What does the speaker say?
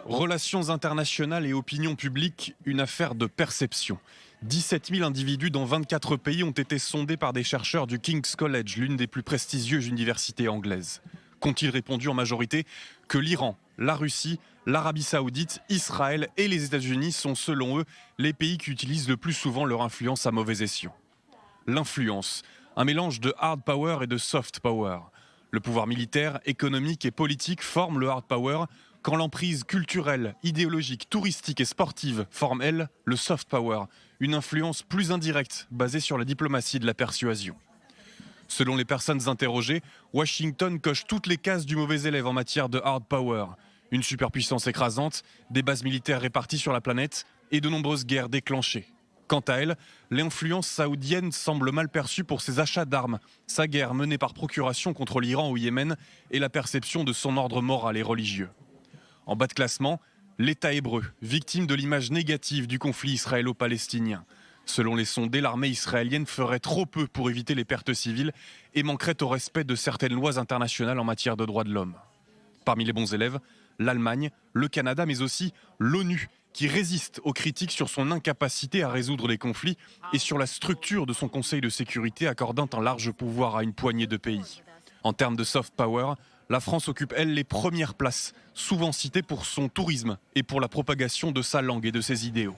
Relations internationales et opinion publique, une affaire de perception. 17 000 individus dans 24 pays ont été sondés par des chercheurs du King's College, l'une des plus prestigieuses universités anglaises. Qu'ont-ils répondu en majorité? Que l'Iran, la Russie, l'Arabie Saoudite, Israël et les États-Unis sont selon eux les pays qui utilisent le plus souvent leur influence à mauvais escient. L'influence, un mélange de hard power et de soft power. Le pouvoir militaire, économique et politique forment le hard power, quand l'emprise culturelle, idéologique, touristique et sportive forme, elle, le soft power, une influence plus indirecte basée sur la diplomatie de la persuasion. Selon les personnes interrogées, Washington coche toutes les cases du mauvais élève en matière de hard power. Une superpuissance écrasante, des bases militaires réparties sur la planète et de nombreuses guerres déclenchées. Quant à elle, l'influence saoudienne semble mal perçue pour ses achats d'armes, sa guerre menée par procuration contre l'Iran au Yémen et la perception de son ordre moral et religieux. En bas de classement, l'État hébreu, victime de l'image négative du conflit israélo-palestinien. Selon les sondés, l'armée israélienne ferait trop peu pour éviter les pertes civiles et manquerait au respect de certaines lois internationales en matière de droits de l'homme. Parmi les bons élèves, l'Allemagne, le Canada, mais aussi l'ONU, qui résiste aux critiques sur son incapacité à résoudre les conflits et sur la structure de son Conseil de sécurité accordant un large pouvoir à une poignée de pays. En termes de soft power, la France occupe, elle, les premières places, souvent citée pour son tourisme et pour la propagation de sa langue et de ses idéaux.